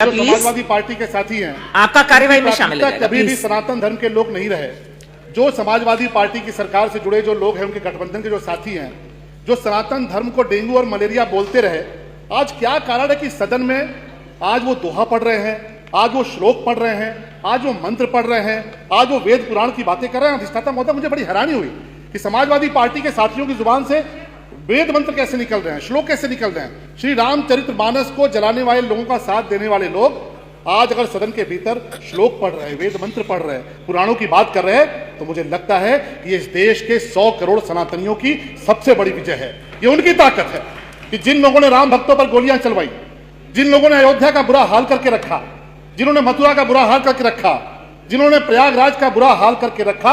Samajwadi party के साथी हैं, आपका कार्यवाही में शामिल है। कभी भी सनातन धर्म के लोग नहीं रहे। जो समाजवादी पार्टी की सरकार से जुड़े जो लोग हैं, उनके गठबंधन के जो साथी हैं, जो सनातन धर्म को डेंगू और मलेरिया बोलते रहे, आज क्या कारण है कि सदन में आज वो दोहा पढ़ रहे हैं, आज वो श्लोक पढ़ रहे हैं, आज वो मंत्र पढ़ रहे हैं, आज वो वेद पुराण की बातें कर रहे हैं। अधिष्ठाता महोदय, मुझे बड़ी हैरानी हुई कि समाजवादी पार्टी के साथियों की जुबान से वेद मंत्र कैसे निकल रहे हैं, श्लोक कैसे निकल रहे हैं। श्री रामचरितमानस को जलाने वाले लोगों का साथ देने वाले लोग आज अगर सदन के भीतर श्लोक पढ़ रहे हैं, वेद मंत्र पढ़ रहे हैं, पुराणों की बात कर रहे हैं, तो मुझे लगता है कि इस देश के 100 करोड़ सनातनियों की सबसे बड़ी विजय है। ये उनकी ताकत है कि जिन लोगों ने राम भक्तों पर गोलियां चलवाई, जिन लोगों ने अयोध्या का बुरा हाल करके रखा, जिन्होंने मथुरा का बुरा हाल करके रखा, जिन्होंने प्रयागराज का बुरा हाल करके रखा,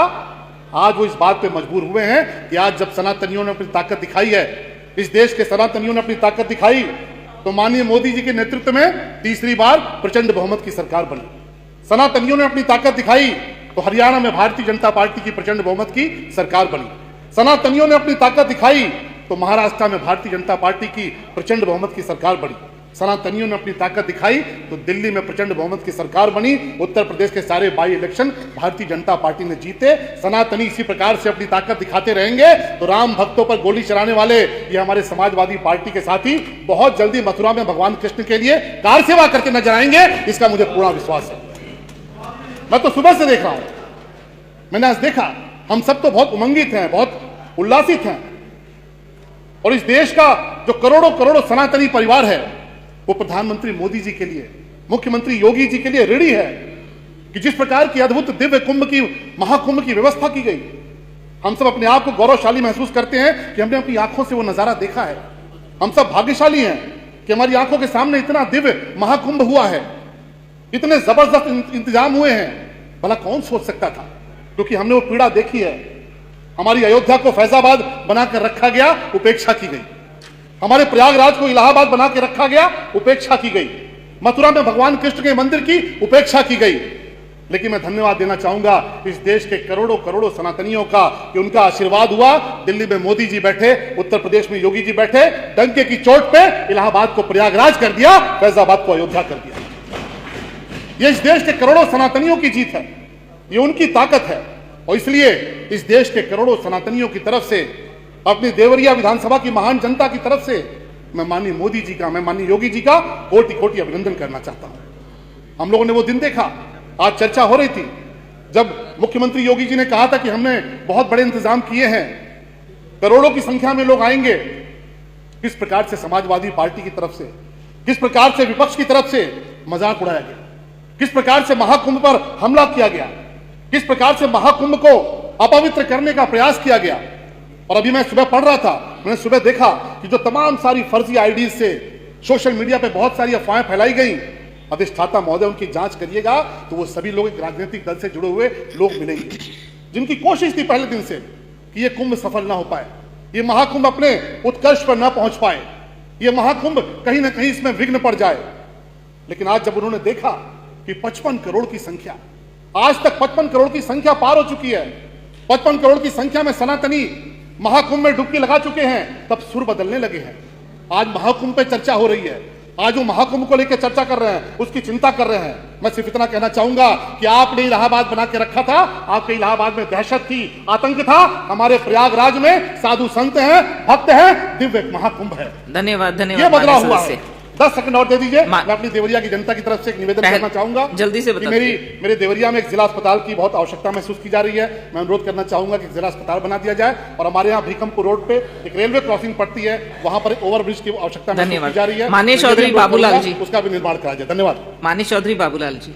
आज वो इस बात पे मजबूर हुए हैं कि आज जब सनातनियों ने अपनी ताकत दिखाई है, इस देश के सनातनियों ने अपनी ताकत दिखाई, तो माननीय मोदी जी के नेतृत्व में तीसरी बार प्रचंड बहुमत की सरकार बनी। सनातनियों ने अपनी ताकत दिखाई तो हरियाणा में भारतीय जनता पार्टी की प्रचंड बहुमत की सरकार बनी। सनातनियों ने अपनी ताकत दिखाई तो महाराष्ट्र में भारतीय जनता पार्टी की प्रचंड बहुमत की सरकार बनी। सनातनियों ने अपनी ताकत दिखाई तो दिल्ली में प्रचंड बहुमत की सरकार बनी। उत्तर प्रदेश के सारे by election Bharatiya Janata party ने जीते। सनातनी इसी प्रकार से अपनी ताकत दिखाते रहेंगे तो राम भक्तों पर गोली चलाने वाले ये हमारे समाजवादी पार्टी के साथी बहुत जल्दी मथुरा में भगवान कृष्ण के लिए कार सेवा करके नजर आएंगे, इसका मुझे पूरा विश्वास है। मैं तो सुबह से देख रहा हूं, मैंने आज देखा, हम सब तो बहुत उमंगित हैं, बहुत उल्लासित हैं, और इस देश का जो करोड़ों करोड़ों सनातनी परिवार है वो प्रधानमंत्री मोदी जी के लिए, मुख्यमंत्री योगी जी के लिए ऋणी है कि जिस प्रकार की अद्भुत दिव्य कुंभ की, महाकुंभ की व्यवस्था की गई, हम सब अपने आप को गौरवशाली महसूस करते हैं कि हमने अपनी आंखों से वो नजारा देखा है। हम सब भाग्यशाली हैं कि हमारी आंखों के सामने इतना दिव्य महाकुंभ हुआ है, इतने जबरदस्त इंतजाम हुए हैं। भला कौन सोच सकता था, क्योंकि हमने वो पीड़ा देखी है। हमारी अयोध्या को फैजाबाद बनाकर रखा गया, उपेक्षा की गई। हमारे प्रयागराज को इलाहाबाद बना के रखा गया, उपेक्षा की गई। मथुरा में भगवान कृष्ण के मंदिर की उपेक्षा की गई। लेकिन मैं धन्यवाद देना चाहूंगा इस देश के करोड़ों करोड़ों सनातनियों का कि उनका आशीर्वाद हुआ। दिल्ली में मोदी जी बैठे, उत्तर प्रदेश में योगी जी बैठे, डंके की चोट पे इलाहाबाद को प्रयागराज कर दिया, फैजाबाद को अयोध्या कर दिया। ये इस देश के करोड़ों सनातनियों की जीत है, ये उनकी ताकत है। और इसलिए इस देश के करोड़ों सनातनियों की तरफ से, अपनी देवरिया विधानसभा की महान जनता की तरफ से मैं माननीय मोदी जी का, मैं माननीय योगी जी का कोटि कोटि अभिनंदन करना चाहता हूं। हम लोगों ने वो दिन देखा, आज चर्चा हो रही थी जब मुख्यमंत्री योगी जी ने कहा था कि हमने बहुत बड़े इंतजाम किए हैं, करोड़ों की संख्या में लोग आएंगे। किस प्रकार से समाजवादी पार्टी की तरफ से, किस प्रकार से विपक्ष की तरफ से मजाक उड़ाया गया, किस प्रकार से महाकुंभ पर हमला किया गया, किस प्रकार से महाकुंभ को अपवित्र करने का प्रयास किया गया। और अभी मैं सुबह पढ़ रहा था, मैंने सुबह देखा कि जो तमाम सारी फर्जी आईडी से सोशल मीडिया पे बहुत सारी अफवाहें फैलाई गई, अधिष्ठाता महोदय उनकी जांच करिएगा तो वो सभी लोग एक राजनीतिक दल से जुड़े हुए लोग मिलेंगे, जिनकी कोशिश थी पहले दिन से कि ये कुंभ सफल ना हो पाए, ये महाकुंभ अपने उत्कर्ष पर ना पहुंच पाए, ये महाकुंभ कहीं ना कहीं इसमें विघ्न पड़ जाए। लेकिन आज जब उन्होंने देखा कि 55 करोड़ की संख्या, आज तक 55 करोड़ की संख्या पार हो चुकी है, 55 करोड़ की संख्या में सनातनी महाकुंभ में डुबकी लगा चुके हैं, तब सुर बदलने लगे हैं। आज महाकुंभ पे चर्चा हो रही है, आज वो महाकुंभ को लेकर चर्चा कर रहे हैं, उसकी चिंता कर रहे हैं। मैं सिर्फ इतना कहना चाहूंगा कि आपने इलाहाबाद बना के रखा था, आपके इलाहाबाद में दहशत थी, आतंक था। हमारे प्रयागराज में साधु संत हैं, भक्त हैं, दिव्य महाकुंभ है। धन्यवाद, धन्यवाद। ये बदलाव हुआ है। 10 सेकंड और दे दीजिए। मैं अपनी देवरिया की जनता की तरफ से एक निवेदन करना चाहूंगा, जल्दी से कि मेरे देवरिया में एक जिला अस्पताल की बहुत आवश्यकता महसूस की जा रही है। मैं अनुरोध करना चाहूंगा कि जिला अस्पताल बना दिया जाए, और हमारे यहाँ भीकमपुर रोड पे एक रेलवे क्रॉसिंग पड़ती है, वहां पर एक ओवरब्रिज की आवश्यकता महसूस की जा रही है। माननीय चौधरी बाबूलाल जी, उसका भी निर्माण करा जाए। धन्यवाद। माननीय चौधरी बाबूलाल जी।